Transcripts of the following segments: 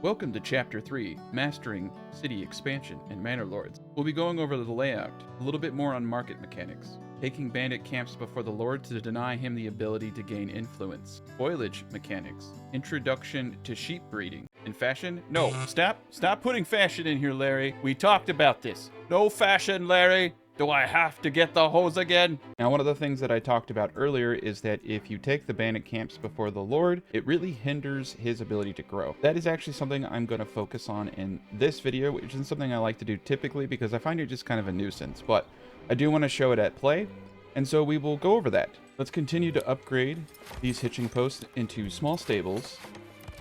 Welcome to Chapter 3, Mastering City Expansion in Manor Lords. We'll be going over the layout, a little bit more on market mechanics, taking bandit camps before the Lord to deny him the ability to gain influence, spoilage mechanics, introduction to sheep breeding, and fashion? No, stop putting fashion in here, Larry. We talked about this. No fashion, Larry. Do I have to get the hose again? Now, one of the things that I talked about earlier is that if you take the bandit camps before the Lord, it really hinders his ability to grow. That is actually something I'm going to focus on in this video, which is something I like to do typically because I find it just kind of a nuisance, but I do want to show it at play, and so we will go over that. Let's continue to upgrade these hitching posts into small stables.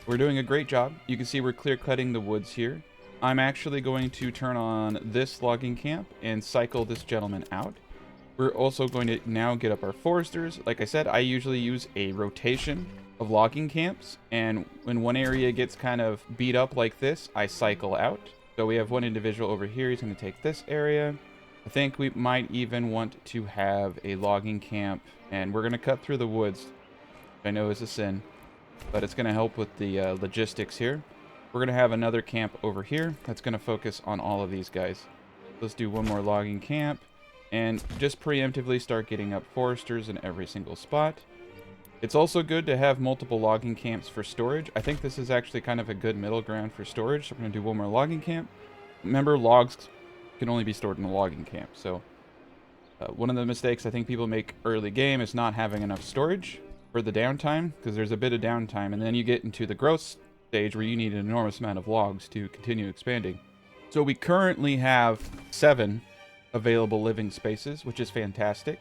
We're doing a great job. You can see we're clear cutting the woods here. I'm actually going to turn on this logging camp and cycle this gentleman out. We're also going to now get up our foresters. Like I said, I usually use a rotation of logging camps, and when one area gets kind of beat up like this, I cycle out. So we have one individual over here. He's going to take this area. I think we might even want to have a logging camp, and we're going to cut through the woods, which I know is a sin, but it's going to help with the logistics here. We're going to have another camp over here that's going to focus on all of these guys. Let's do one more logging camp and just preemptively start getting up foresters in every single spot. It's also good to have multiple logging camps for storage. I think this is actually kind of a good middle ground for storage. So we're going to do one more logging camp. Remember, logs can only be stored in a logging camp. So one of the mistakes I think people make early game is not having enough storage for the downtime, because there's a bit of downtime, and then you get into the growth stage where you need an enormous amount of logs to continue expanding. So we currently have 7 available living spaces, which is fantastic.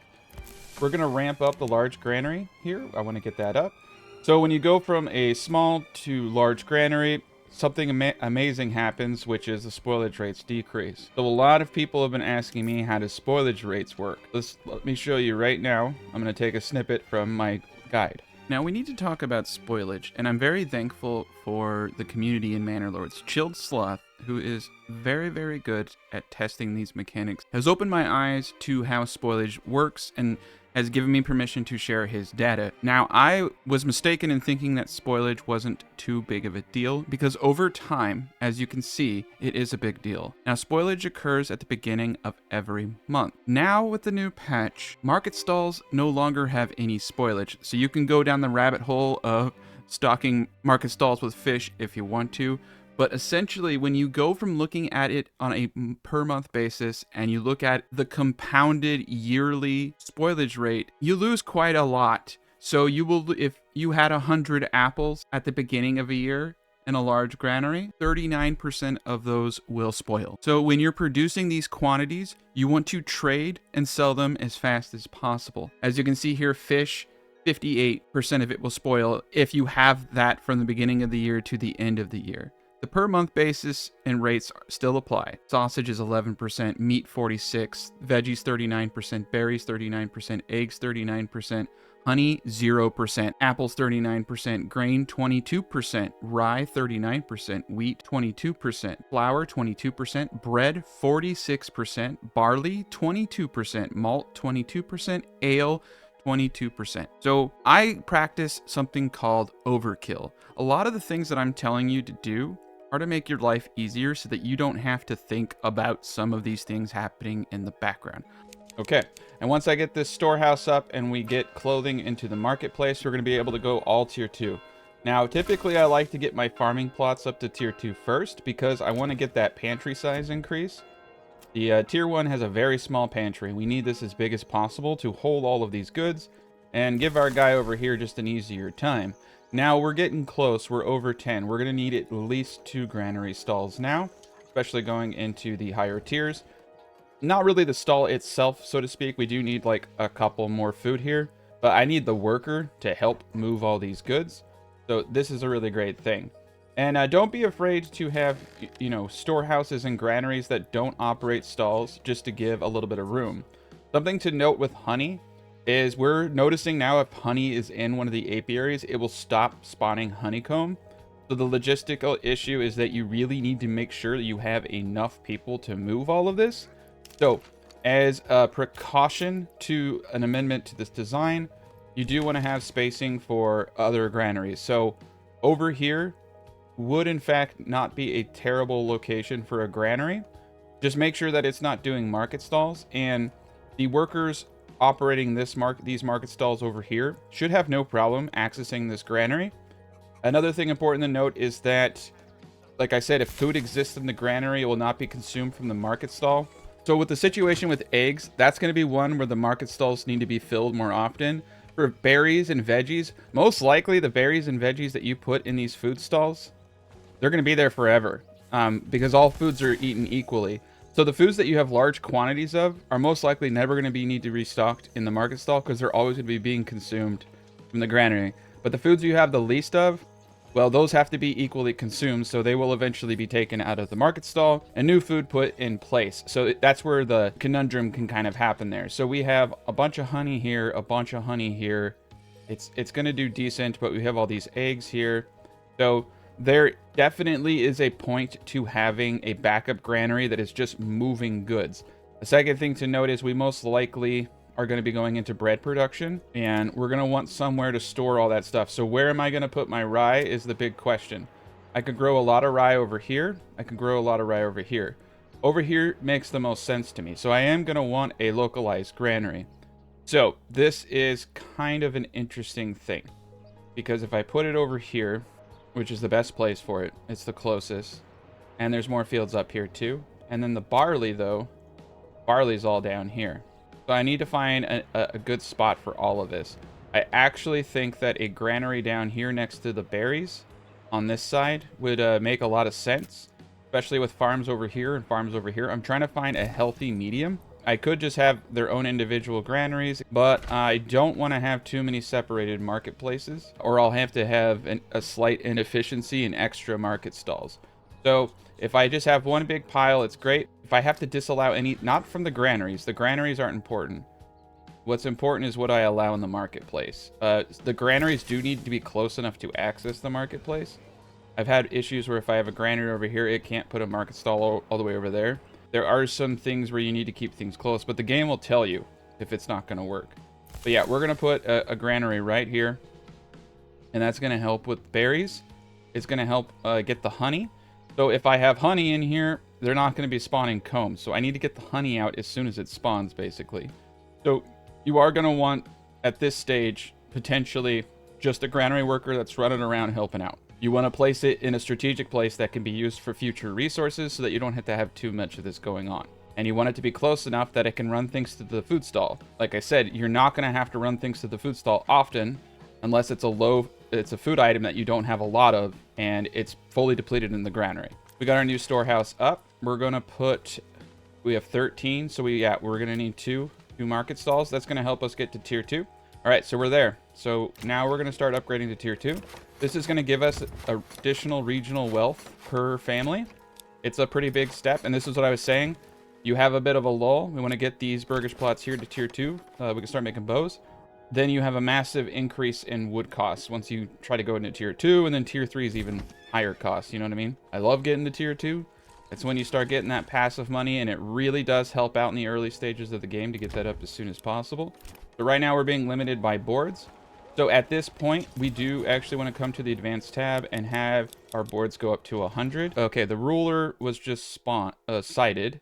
We're going to ramp up the large granary here. I want to get that up. So when you go from a small to large granary, something amazing happens, which is the spoilage rates decrease. So a lot of people have been asking me, how does spoilage rates work? Let me show you right now. I'm going to take a snippet from my guide. Now, we need to talk about spoilage, and I'm very thankful for the community in Manor Lords. Chilled Sloth, who is very, very good at testing these mechanics, has opened my eyes to how spoilage works and has given me permission to share his data. Now, I was mistaken in thinking that spoilage wasn't too big of a deal, because over time, as you can see, it is a big deal. Now, spoilage occurs at the beginning of every month. Now, with the new patch, market stalls no longer have any spoilage, so you can go down the rabbit hole of stocking market stalls with fish if you want to. But essentially, when you go from looking at it on a per month basis and you look at the compounded yearly spoilage rate, you lose quite a lot. So you will, if you had 100 apples at the beginning of a year in a large granary, 39% of those will spoil. So when you're producing these quantities, you want to trade and sell them as fast as possible. As you can see here, fish, 58% of it will spoil if you have that from the beginning of the year to the end of the year. The per month basis and rates still apply. Sausage is 11%, meat 46%, veggies 39%, berries 39%, eggs 39%, honey 0%, apples 39%, grain 22%, rye 39%, wheat 22%, flour 22%, bread 46%, barley 22%, malt 22%, ale 22%. So I practice something called overkill. A lot of the things that I'm telling you to do are to make your life easier so that you don't have to think about some of these things happening in the background. Okay, and once I get this storehouse up and we get clothing into the marketplace, we're going to be able to go all tier 2. Now, typically I like to get my farming plots up to tier 2 first because I want to get that pantry size increase. The tier 1 has a very small pantry. We need this as big as possible to hold all of these goods and give our guy over here just an easier time. Now we're getting close. We're over 10. We're going to need at least 2 granary stalls now, especially going into the higher tiers. Not really the stall itself, so to speak. We do need like a couple more food here, but I need the worker to help move all these goods. So this is a really great thing. And don't be afraid to have, storehouses and granaries that don't operate stalls just to give a little bit of room. Something to note with honey is we're noticing now if honey is in one of the apiaries, it will stop spawning honeycomb. So the logistical issue is that you really need to make sure that you have enough people to move all of this. So as a precaution to an amendment to this design, you do want to have spacing for other granaries. So over here, would in fact not be a terrible location for a granary. Just make sure that it's not doing market stalls, and the workers operating these market stalls over here should have no problem accessing this granary. Another thing important to note is that, like I said, if food exists in the granary, it will not be consumed from the market stall. So with the situation with eggs, that's going to be one where the market stalls need to be filled more often. For berries and veggies, most likely the berries and veggies that you put in these food stalls, they're going to be there forever, because all foods are eaten equally. So the foods that you have large quantities of are most likely never going to need to be restocked in the market stall, because they're always going to be being consumed from the granary. But the foods you have the least of, well, those have to be equally consumed, so they will eventually be taken out of the market stall and new food put in place. So that's where the conundrum can kind of happen there. So we have a bunch of honey here, a bunch of honey here. It's going to do decent, but we have all these eggs here. So there definitely is a point to having a backup granary that is just moving goods. The second thing to note is we most likely are going to be going into bread production, and we're going to want somewhere to store all that stuff. So where am I going to put my rye is the big question. I could grow a lot of rye over here. I could grow a lot of rye over here. Over here makes the most sense to me. So I am going to want a localized granary. So this is kind of an interesting thing, because if I put it over here, which is the best place for it, it's the closest, and there's more fields up here too. And then the barley, though, barley's all down here. So I need to find a good spot for all of this. I actually think that a granary down here next to the berries on this side would make a lot of sense, especially with farms over here and farms over here. I'm trying to find a healthy medium. I could just have their own individual granaries, but I don't want to have too many separated marketplaces, or I'll have to have a slight inefficiency in extra market stalls. So if I just have one big pile, it's great. If I have to disallow any, not from the granaries aren't important. What's important is what I allow in the marketplace. The granaries do need to be close enough to access the marketplace. I've had issues where if I have a granary over here, it can't put a market stall all the way over there. There are some things where you need to keep things close, but the game will tell you if it's not going to work. But yeah, we're going to put a granary right here, and that's going to help with berries. It's going to help get the honey. So if I have honey in here, they're not going to be spawning combs. So I need to get the honey out as soon as it spawns, basically. So you are going to want, at this stage, potentially just a granary worker that's running around helping out. You want to place it in a strategic place that can be used for future resources so that you don't have to have too much of this going on. And you want it to be close enough that it can run things to the food stall. Like I said, you're not going to have to run things to the food stall often, unless it's a food item that you don't have a lot of, and it's fully depleted in the granary. We got our new storehouse up. We're going to put, we have 13, so we're going to need two market stalls. That's going to help us get to tier 2. All right, so we're there. So now we're going to start upgrading to tier 2. This is going to give us additional regional wealth per family. It's a pretty big step, and this is what I was saying. You have a bit of a lull. We want to get these burgish plots here to tier 2. We can start making bows. Then you have a massive increase in wood costs once you try to go into tier 2, and then tier 3 is even higher costs. You know what I mean? I love getting to tier 2. It's when you start getting that passive money, and it really does help out in the early stages of the game to get that up as soon as possible. So right now we're being limited by boards. So at this point, we do actually want to come to the advanced tab and have our boards go up to 100. Okay, the ruler was just sighted.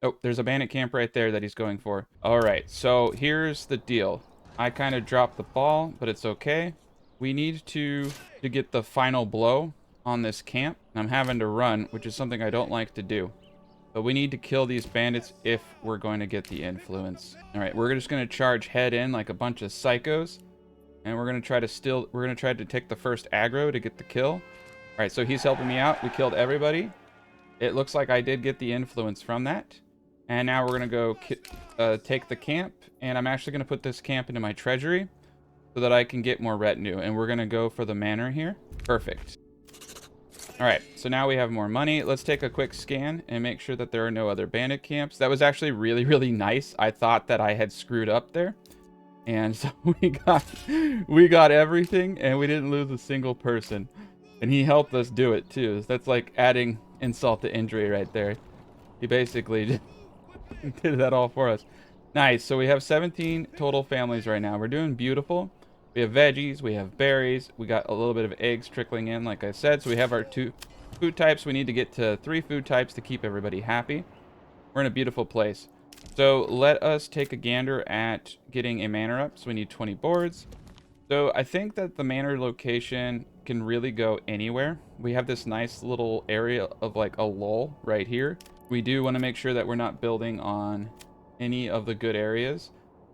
Oh, there's a bandit camp right there that he's going for. All right, so here's the deal. I kind of dropped the ball, but it's okay. We need to get the final blow on this camp. I'm having to run, which is something I don't like to do. But we need to kill these bandits if we're going to get the influence. All right, we're just going to charge head in like a bunch of psychos. And we're going to try to take the first aggro to get the kill. All right, so he's helping me out. We killed everybody. It looks like I did get the influence from that. And now we're going to go take the camp. And I'm actually going to put this camp into my treasury so that I can get more retinue. And we're going to go for the manor here. Perfect. All right, so now we have more money. Let's take a quick scan and make sure that there are no other bandit camps. That was actually really, really nice. I thought that I had screwed up there. And so we got everything, and we didn't lose a single person. And he helped us do it too. That's like adding insult to injury right there. He basically did that all for us. Nice. So we have 17 total families right now. We're doing beautiful. We have veggies, we have berries, we got a little bit of eggs trickling in, like I said. So we have our 2 food types. We need to get to 3 food types to keep everybody happy. We're in a beautiful place. So let us take a gander at getting a manor up. So we need 20 boards. So I think that the manor location can really go anywhere. We have this nice little area of like a lull right here. We do want to make sure that we're not building on any of the good areas.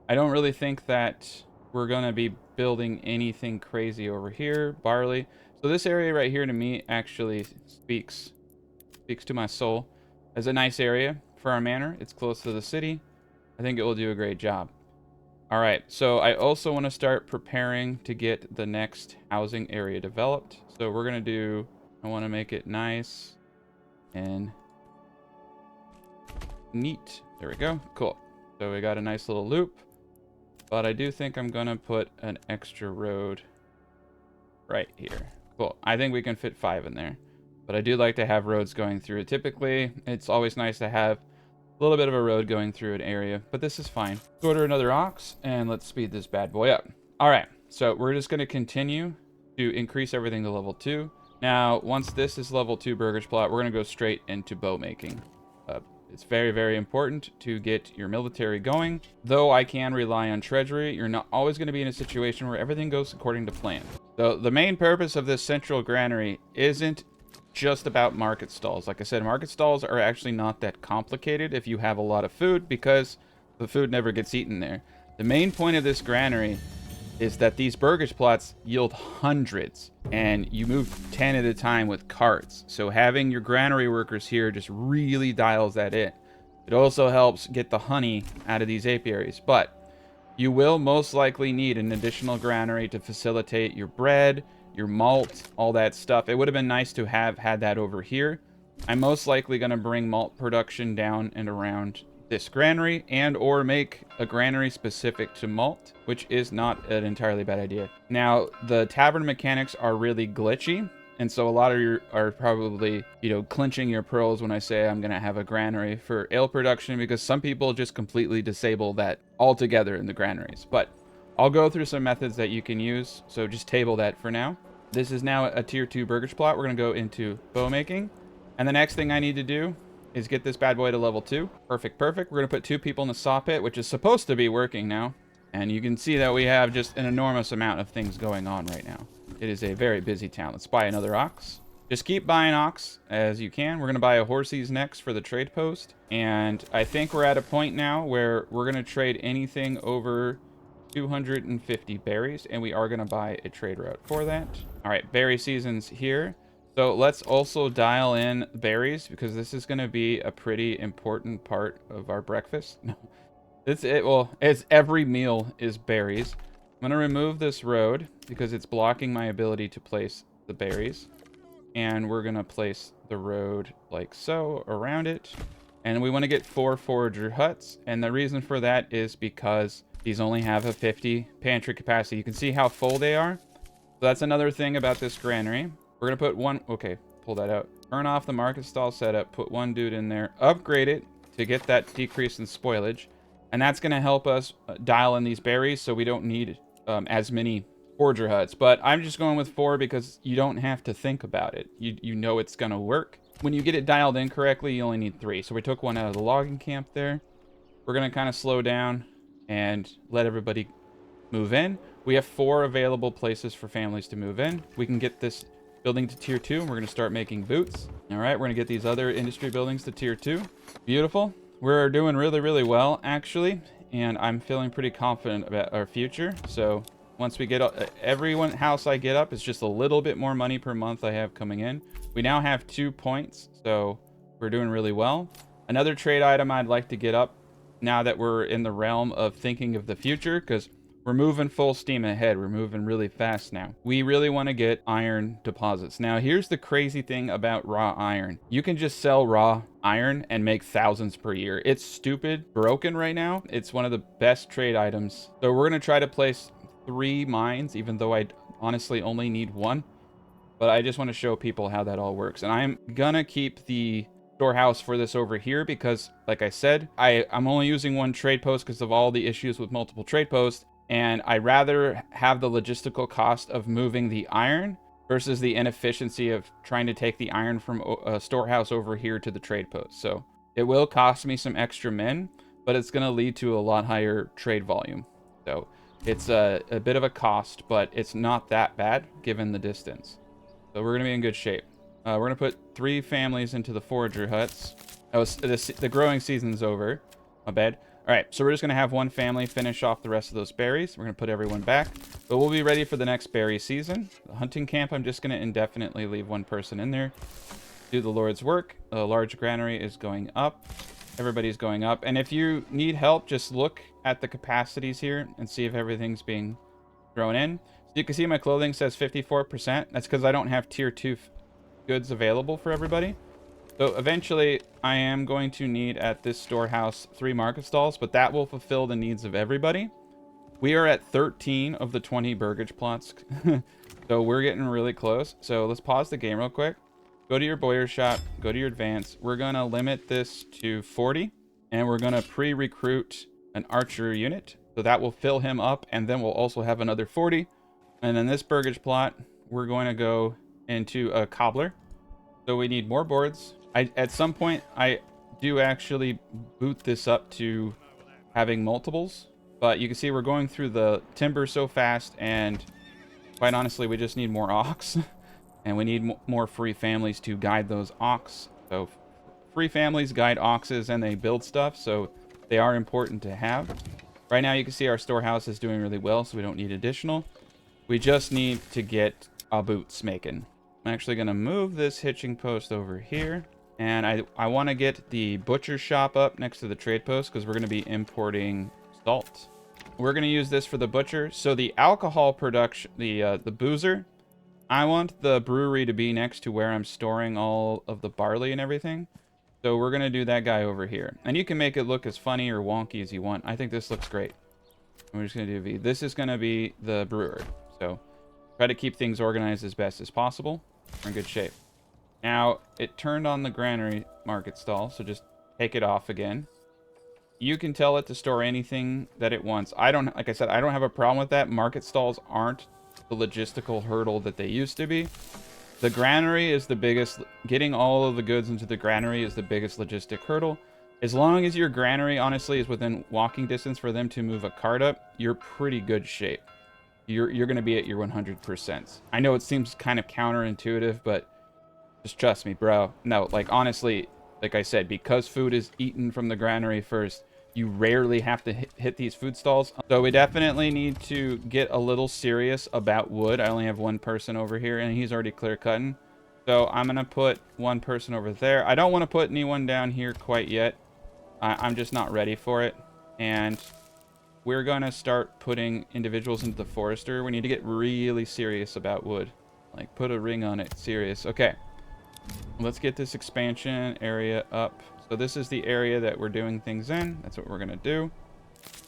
I don't really think that we're going to be building anything crazy over here. Barley. So this area right here to me actually speaks to my soul as a nice area for our manor. It's close to the city. I think it will do a great job. All right, so I also want to start preparing to get the next housing area developed. So we're going to do, I want to make it nice and neat. There we go. Cool. So we got a nice little loop, but I do think I'm going to put an extra road right here. Cool. I think we can fit 5 in there, but I do like to have roads going through it. Typically, it's always nice to have a little bit of a road going through an area, but this is fine. Let's order another ox and let's speed this bad boy up. All right, so we're just going to continue to increase everything to level 2. Now, once this is level 2 burgage plot, we're going to go straight into bow making. It's very, very important to get your military going. Though I can rely on treasury, you're not always going to be in a situation where everything goes according to plan. So the main purpose of this central granary isn't just about market stalls. Like I said, market stalls are actually not that complicated if you have a lot of food, because the food never gets eaten there. The main point of this granary is that these burgage plots yield hundreds, and you move 10 at a time with carts. So having your granary workers here just really dials that in. It also helps get the honey out of these apiaries, but you will most likely need an additional granary to facilitate your bread, your malt, all that stuff. It would have been nice to have had that over here. I'm most likely going to bring malt production down and around this granary, and or make a granary specific to malt, which is not an entirely bad idea. Now, the tavern mechanics are really glitchy, and so a lot of you are probably, clinching your pearls when I say I'm going to have a granary for ale production, because some people just completely disable that altogether in the granaries. But I'll go through some methods that you can use, so just table that for now. This is now a tier 2 burgage plot. We're going to go into bow making, and the next thing I need to do is get this bad boy to level 2. Perfect. We're going to put 2 people in the saw pit, which is supposed to be working now. And you can see that we have just an enormous amount of things going on right now. It is a very busy town. Let's buy another ox. Just keep buying ox as you can. We're going to buy a horses next for the trade post. And I think we're at a point now where we're going to trade anything over 250 berries. And we are going to buy a trade route for that. All right, berry season's here. So let's also dial in berries, because this is going to be a pretty important part of our breakfast. No, it's every meal is berries. I'm going to remove this road because it's blocking my ability to place the berries. And we're going to place the road like so around it. And we want to get 4 forager huts. And the reason for that is because these only have a 50 pantry capacity. You can see how full they are. So that's another thing about this granary. We're going to put one, okay, pull that out. Turn off the market stall setup, put 1 dude in there, upgrade it to get that decrease in spoilage. And that's going to help us dial in these berries so we don't need as many forager huts. But I'm just going with 4 because you don't have to think about it. You know it's going to work. When you get it dialed in correctly, you only need 3. So we took 1 out of the logging camp there. We're going to kind of slow down and let everybody move in. We have 4 available places for families to move in. We can get this building to tier 2, and we're going to start making boots. All right, we're going to get these other industry buildings to tier 2. Beautiful. We're doing really, really well, actually, and I'm feeling pretty confident about our future. So once we get every house I get up, it's just a little bit more money per month I have coming in. We now have 2 points, so we're doing really well. Another trade item I'd like to get up now that we're in the realm of thinking of the future, because we're moving full steam ahead. We're moving really fast now. We really want to get iron deposits. Now, here's the crazy thing about raw iron. You can just sell raw iron and make thousands per year. It's stupid broken right now. It's one of the best trade items. So we're going to try to place 3 mines, even though I honestly only need 1. But I just want to show people how that all works. And I'm going to keep the storehouse for this over here because, like I said, I'm only using 1 trade post because of all the issues with multiple trade posts. And I'd rather have the logistical cost of moving the iron versus the inefficiency of trying to take the iron from a storehouse over here to the trade post. So it will cost me some extra men, but it's going to lead to a lot higher trade volume. So it's a bit of a cost, but it's not that bad given the distance. So we're going to be in good shape. We're going to put 3 families into the forager huts. Oh, the growing season's over. My bad. All right, so we're just going to have one family finish off the rest of those berries. We're going to put everyone back, but we'll be ready for the next berry season. The hunting camp, I'm just going to indefinitely leave one person in there. Do the Lord's work. The large granary is going up. Everybody's going up. And if you need help, just look at the capacities here and see if everything's being thrown in. So you can see my clothing says 54%. That's because I don't have tier 2 goods available for everybody. So eventually I am going to need at this storehouse 3 market stalls, but that will fulfill the needs of everybody. We are at 13 of the 20 burgage plots. So we're getting really close. So let's pause the game real quick. Go to your boyer shop, go to your advance. We're going to limit this to 40, and we're going to pre-recruit an archer unit. So that will fill him up, and then we'll also have another 40. And then this burgage plot, we're going to go into a cobbler. So we need more boards. At some point, I do actually boot this up to having multiples. But you can see we're going through the timber so fast, and quite honestly, we just need more ox. And we need more free families to guide those ox. So free families guide oxes, and they build stuff, so they are important to have. Right now, you can see our storehouse is doing really well, so we don't need additional. We just need to get our boots making. I'm actually going to move this hitching post over here. And I want to get the butcher shop up next to the trade post because we're going to be importing salt. We're going to use this for the butcher. So the alcohol production, the boozer, I want the brewery to be next to where I'm storing all of the barley and everything. So we're going to do that guy over here. And you can make it look as funny or wonky as you want. I think this looks great. We're just going to do V. This is going to be the brewer. So try to keep things organized as best as possible. We're in good shape. Now, it turned on the granary market stall, so just take it off again. You can tell it to store anything that it wants. Like I said, I don't have a problem with that. Market stalls aren't the logistical hurdle that they used to be. The granary is the biggest, getting all of the goods into the granary is the biggest logistic hurdle. As long as your granary, honestly, is within walking distance for them to move a cart up, you're pretty good shape. You're going to be at your 100%. I know it seems kind of counterintuitive, but just trust me, bro. No, like, honestly, like I said, because food is eaten from the granary first, you rarely have to hit these food stalls. So we definitely need to get a little serious about wood. I only have one person over here, and he's already clear cutting. So I'm going to put one person over there. I don't want to put anyone down here quite yet. I'm just not ready for it. And we're going to start putting individuals into the forester. We need to get really serious about wood. Like, put a ring on it. Serious. Okay. Let's get this expansion area up. So this is the area that we're doing things in. That's what we're going to do.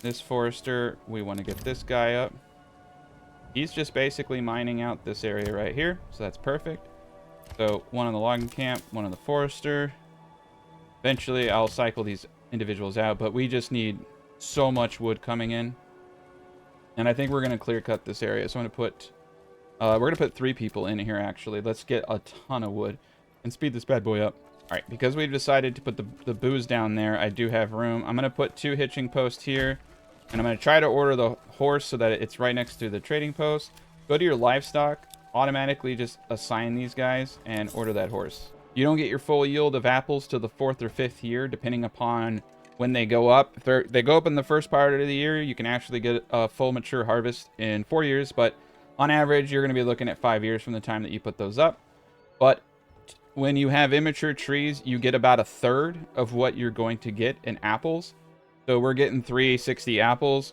This forester, we want to get this guy up. He's just basically mining out this area right here. So that's perfect. So one on the logging camp, one on the forester. Eventually, I'll cycle these individuals out, but we just need so much wood coming in. And I think we're going to clear cut this area. So I'm going to put, we're going to put 3 people in here, actually. Let's get a ton of wood and speed this bad boy up. All right, because we've decided to put the booze down there, I do have room. I'm going to put 2 hitching posts here, and I'm going to try to order the horse so that it's right next to the trading post. Go to your livestock, automatically just assign these guys, and order that horse. You don't get your full yield of apples to the 4th or 5th year, depending upon when they go up. If they go up in the first part of the year, you can actually get a full mature harvest in 4 years, but on average, you're going to be looking at 5 years from the time that you put those up. But when you have immature trees, you get about 1/3 of what you're going to get in apples. So we're getting 360 apples.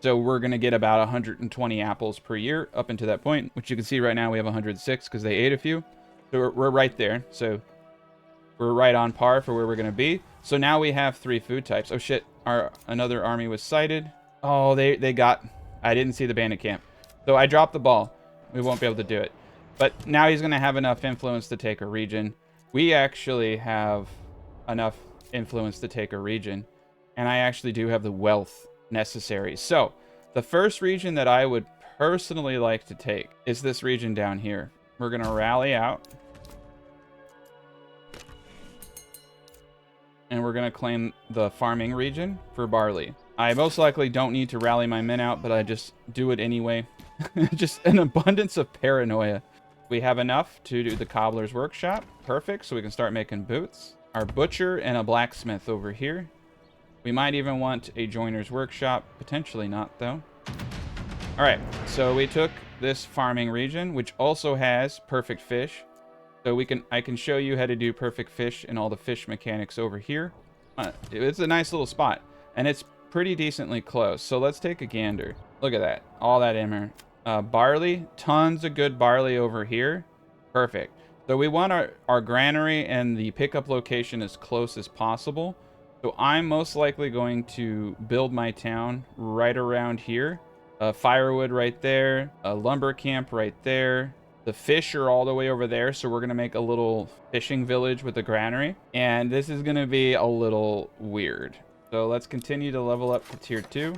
So we're going to get about 120 apples per year up until that point, which you can see right now we have 106 because they ate a few. So we're right there. So we're right on par for where we're going to be. So now we have 3 food types. Oh shit, another army was sighted. Oh, they got, I didn't see the bandit camp. So I dropped the ball. We won't be able to do it. But now he's going to have enough influence to take a region. We actually have enough influence to take a region. And I actually do have the wealth necessary. So The first region that I would personally like to take is this region down here. We're going to rally out. And we're going to claim the farming region for barley. I most likely don't need to rally my men out, but I just do it anyway. Just an abundance of paranoia. We have enough to do the cobbler's workshop. Perfect, so we can start making boots. Our butcher and a blacksmith over here. We might even want a joiner's workshop. Potentially not, though. All right, so we took this farming region, which also has perfect fish. So I can show you how to do perfect fish and all the fish mechanics over here. It's a nice little spot, and it's pretty decently close. So let's take a gander. Look at that, all that emmer. Barley, tons of good barley over here. Perfect. So we want our granary and the pickup location as close as possible. So I'm most likely going to build my town right around here. Firewood right there, a lumber camp right there. The fish are all the way over there, so we're going to make a little fishing village with a granary. And this is going to be a little weird. So let's continue to level up to tier 2.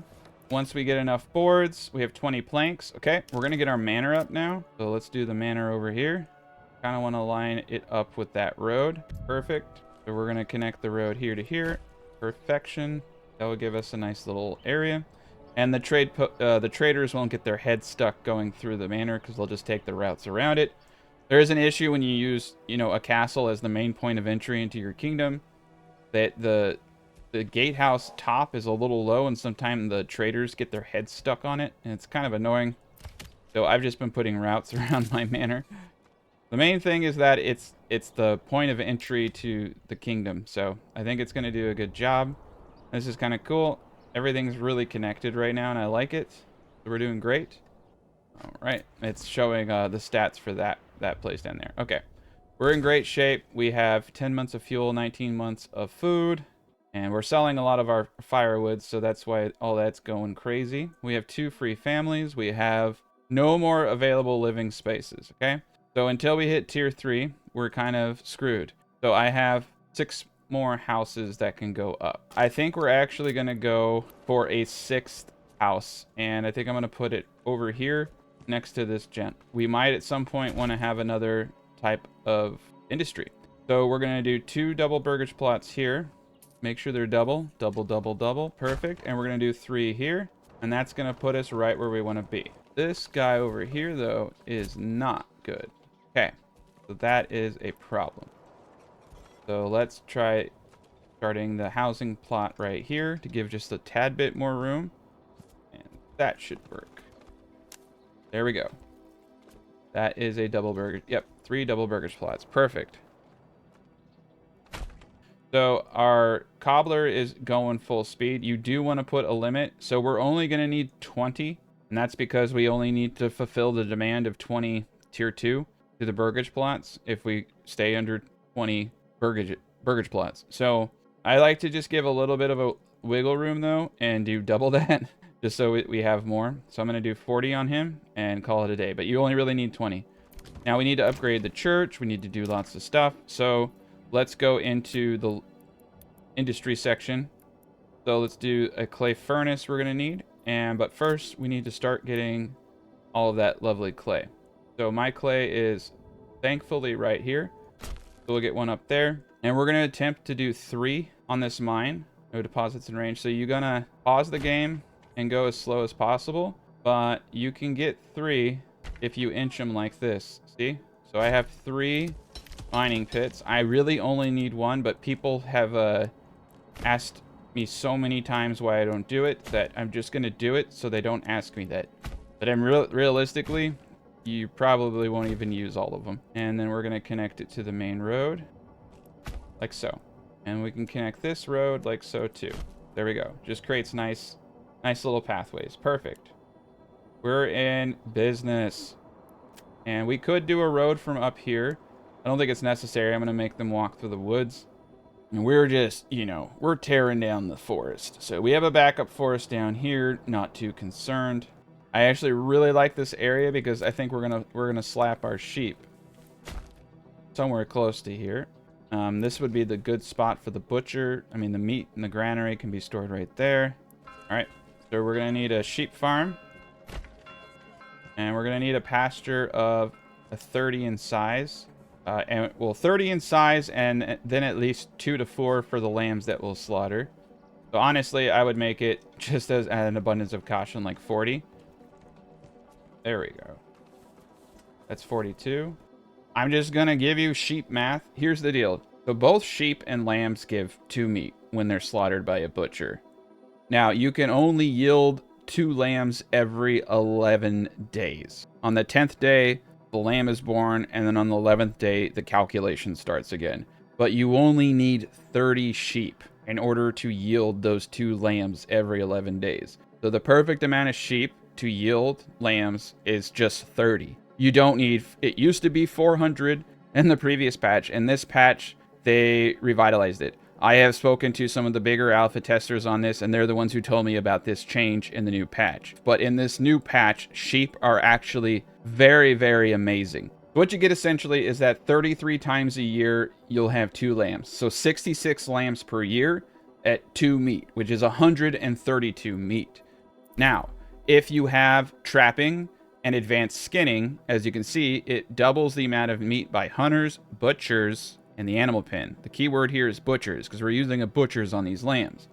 Once we get enough boards, we have 20 planks. Okay, we're going to get our manor up now. So let's do the manor over here. Kind of want to line it up with that road. Perfect. So we're going to connect the road here to here. Perfection. That will give us a nice little area. And the traders won't get their heads stuck going through the manor because they'll just take the routes around it. There is an issue when you use, a castle as the main point of entry into your kingdom, that the gatehouse top is a little low, and sometimes the traders get their heads stuck on it, and it's kind of annoying. So I've just been putting routes around my manor. The main thing is that it's the point of entry to the kingdom, so I think it's going to do a good job. This is kind of cool. Everything's really connected right now, and I like it. So we're doing great. All right, it's showing the stats for that place down there. Okay, we're in great shape. We have 10 months of fuel, 19 months of food, and we're selling a lot of our firewood, so that's why all that's going crazy. We have 2 free families. We have no more available living spaces, okay? So until we hit tier 3, we're kind of screwed. So I have 6 more houses that can go up. I think we're actually going to go for a 6th house, and I think I'm going to put it over here next to this gent. We might at some point want to have another type of industry. So we're going to do 2 double burgage plots here. Make sure they're double. Perfect. And we're going to do 3 here, and that's going to put us right where we want to be. This guy over here, though, is not good. Okay, so that is a problem. So let's try starting the housing plot right here to give just a tad bit more room. And that should work. There we go. That is a double burger. Yep, 3 double burgers plots. Perfect. So our cobbler is going full speed. You do want to put a limit. So we're only going to need 20. And that's because we only need to fulfill the demand of 20 tier 2 to the burgage plots if we stay under 20 burgage plots. So I like to just give a little bit of a wiggle room though and do double that just so we have more. So I'm going to do 40 on him and call it a day, but you only really need 20. Now we need to upgrade the church. We need to do lots of stuff. So let's go into the industry section. So let's do a clay furnace we're going to need. But first we need to start getting all of that lovely clay. So my clay is thankfully right here. So we'll get one up there. And we're going to attempt to do 3 on this mine. No deposits in range. So you're going to pause the game and go as slow as possible. But you can get 3 if you inch them like this. See? So I have 3 mining pits. I really only need 1, but people have asked me so many times why I don't do it that I'm just going to do it so they don't ask me that. But realistically, you probably won't even use all of them. And then we're going to connect it to the main road. Like so. And we can connect this road like so too. There we go. Just creates nice little pathways. Perfect. We're in business. And we could do a road from up here. I don't think it's necessary. I'm going to make them walk through the woods. And we're just, we're tearing down the forest. So we have a backup forest down here. Not too concerned. I actually really like this area because I think we're gonna slap our sheep somewhere close to here. This would be the good spot for the butcher. I mean, the meat in the granary can be stored right there. All right, So we're going to need a sheep farm. And we're going to need a pasture of a 30 in size. And well, 30 in size, and then at least 2 to 4 for the lambs that we'll slaughter. So honestly, I would make it just as an abundance of caution, like 40. There we go. That's 42. I'm just going to give you sheep math. Here's the deal. So both sheep and lambs give 2 meat when they're slaughtered by a butcher. Now, you can only yield 2 lambs every 11 days. On the 10th day, the lamb is born, and then on the 11th day, the calculation starts again. But you only need 30 sheep in order to yield those 2 lambs every 11 days. So the perfect amount of sheep to yield lambs is just 30. You don't need, it used to be 400 in the previous patch. In this patch, they revitalized it. I have spoken to some of the bigger alpha testers on this, and they're the ones who told me about this change in the new patch. But in this new patch, sheep are actually very, very amazing. What you get essentially is that 33 times a year, you'll have 2 lambs. So 66 lambs per year at 2 meat, which is 132 meat. Now, if you have trapping and advanced skinning, as you can see, it doubles the amount of meat by hunters, butchers, and the animal pen. The key word here is butchers, because we're using a butchers on these lambs.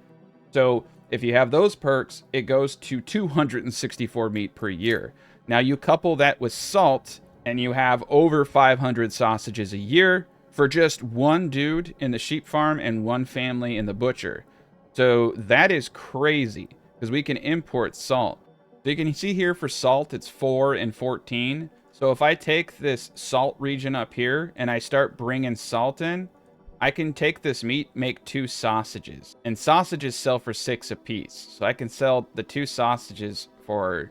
So if you have those perks, it goes to 264 meat per year. Now you couple that with salt, and you have over 500 sausages a year for just 1 dude in the sheep farm and 1 family in the butcher. So that is crazy, because we can import salt. So you can see here for salt, it's 4 and 14. So if I take this salt region up here and I start bringing salt in, I can take this meat, make 2 sausages. And sausages sell for 6 apiece. So I can sell the 2 sausages for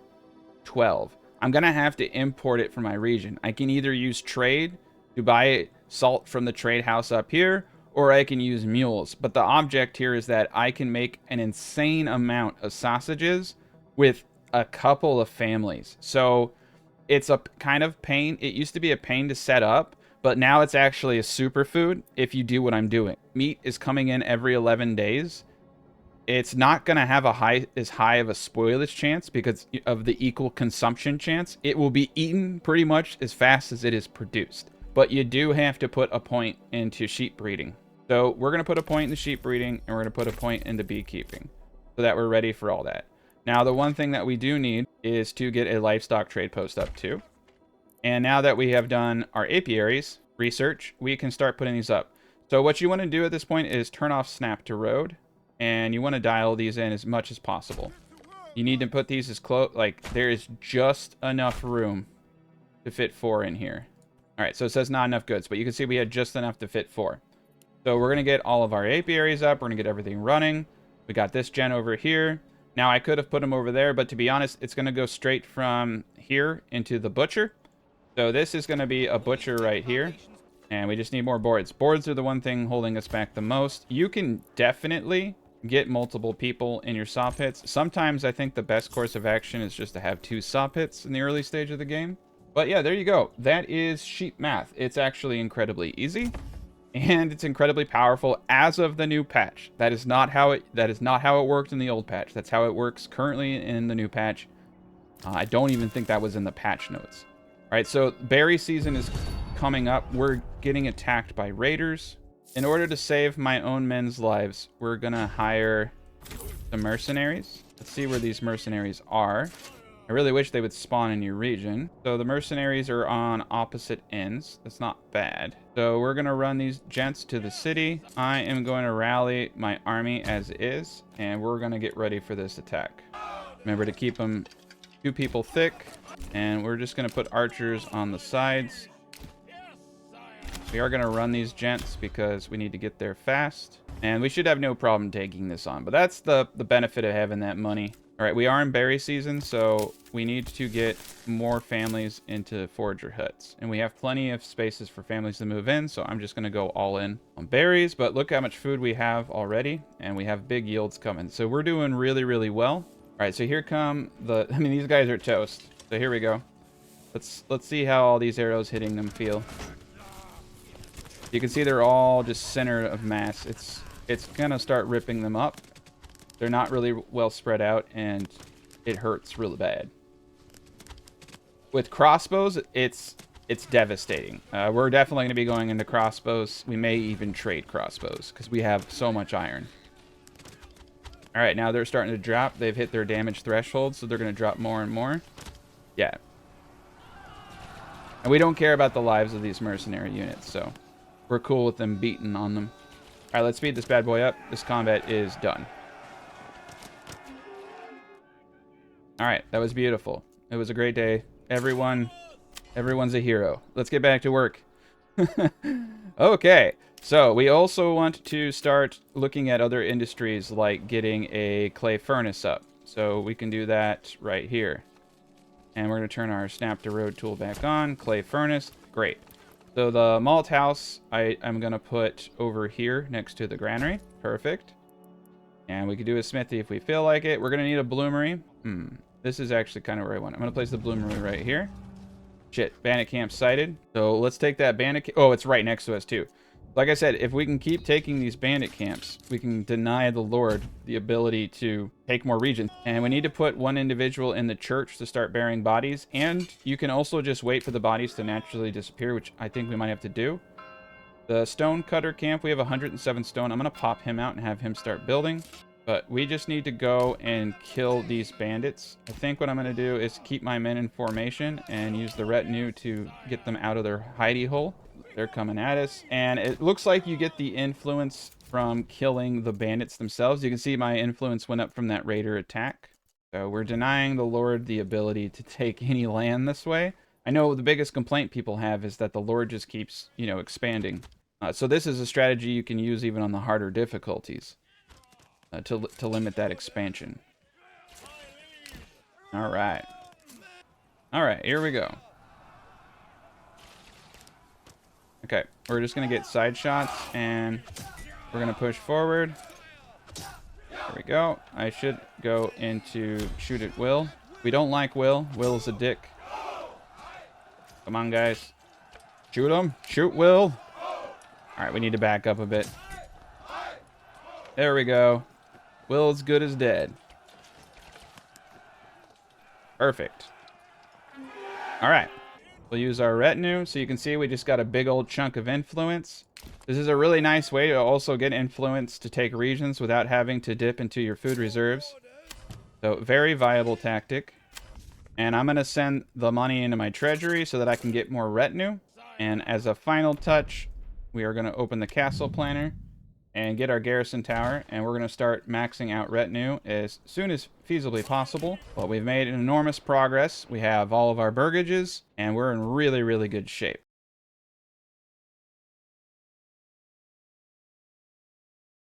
12. I'm going to have to import it from my region. I can either use trade to buy salt from the trade house up here, or I can use mules. But the object here is that I can make an insane amount of sausages with a couple of families. So it's a kind of pain. It used to be a pain to set up, but now it's actually a superfood if you do what I'm doing. Meat is coming in every 11 days. It's not going to have as high of a spoilage chance because of the equal consumption chance. It will be eaten pretty much as fast as it is produced. But you do have to put a point into sheep breeding. So we're going to put a point in the sheep breeding, and we're going to put a point into beekeeping so that we're ready for all that. Now, the one thing that we do need is to get a livestock trade post up too. And now that we have done our apiaries research, we can start putting these up. So what you want to do at this point is turn off snap to road, and you want to dial these in as much as possible. You need to put these as close, like there is just enough room to fit 4 in here. All right, so it says not enough goods, but you can see we had just enough to fit 4. So we're going to get all of our apiaries up. We're going to get everything running. We got this gen over here. Now, I could have put them over there, but to be honest, it's going to go straight from here into the butcher. So this is going to be a butcher right here. And we just need more boards. Boards are the one thing holding us back the most. You can definitely get multiple people in your saw pits. Sometimes I think the best course of action is just to have 2 saw pits in the early stage of the game. But yeah, there you go. That is sheep math. It's actually incredibly easy. And it's incredibly powerful as of the new patch. That is not how it worked in the old patch. That's how it works currently in the new patch. I don't even think that was in the patch notes. All right, so berry season is coming up. We're getting attacked by raiders. In order to save my own men's lives, we're gonna hire the mercenaries. Let's see where these mercenaries are. I really wish they would spawn in your region. So the mercenaries are on opposite ends. That's not bad. So we're going to run these gents to the city. I am going to rally my army as is, and we're going to get ready for this attack. Remember to keep them 2 people thick, and we're just going to put archers on the sides. We are going to run these gents because we need to get there fast, and we should have no problem taking this on. But that's the benefit of having that money. All right, we are in berry season, so we need to get more families into forager huts. And we have plenty of spaces for families to move in, so I'm just going to go all in on berries. But look how much food we have already, and we have big yields coming. So we're doing really, really well. All right, so here come I mean, these guys are toast. So here we go. Let's see how all these arrows hitting them feel. You can see they're all just center of mass. It's going to start ripping them up. They're not really well spread out, and it hurts really bad. With crossbows, it's devastating. We're definitely going to be going into crossbows. We may even trade crossbows because we have so much iron. All right, now they're starting to drop. They've hit their damage threshold, so they're going to drop more and more. Yeah. And we don't care about the lives of these mercenary units, so we're cool with them beating on them. All right, let's speed this bad boy up. This combat is done. All right, that was beautiful. It was a great day. Everyone's a hero. Let's get back to work. Okay, so we also want to start looking at other industries like getting a clay furnace up. So we can do that right here. And we're going to turn our snap to road tool back on. Clay furnace, great. So the malt house I'm going to put over here next to the granary. Perfect. And we could do a smithy if we feel like it. We're going to need a bloomery. This is actually kind of where I want it. I'm going to place the bloomery right here. Shit, bandit camp sighted. So let's take that bandit camp. Oh, it's right next to us too. Like I said, if we can keep taking these bandit camps, we can deny the Lord the ability to take more regions. And we need to put one individual in the church to start burying bodies. And you can also just wait for the bodies to naturally disappear, which I think we might have to do. The stone cutter camp, we have 107 stone. I'm going to pop him out and have him start building. But we just need to go and kill these bandits. I think what I'm going to do is keep my men in formation and use the retinue to get them out of their hidey hole. They're coming at us. And it looks like you get the influence from killing the bandits themselves. You can see my influence went up from that raider attack. So we're denying the Lord the ability to take any land this way. I know the biggest complaint people have is that the Lord just keeps, you know, expanding. So this is a strategy you can use even on the harder difficulties. To limit that expansion. All right. All right, here we go. Okay, we're just going to get side shots, and we're going to push forward. There we go. I should go into shoot at Will. We don't like Will. Will's a dick. Come on, guys. Shoot him. Shoot Will. All right, we need to back up a bit. There we go. Will's good as dead. Perfect. All right. We'll use our retinue. So you can see we just got a big old chunk of influence. This is a really nice way to also get influence to take regions without having to dip into your food reserves. So very viable tactic. And I'm going to send the money into my treasury so that I can get more retinue. And as a final touch, we are going to open the castle planner and get our garrison tower, and we're going to start maxing out retinue as soon as feasibly possible. Well, we've made enormous progress. We have all of our burgages, and we're in really, really good shape.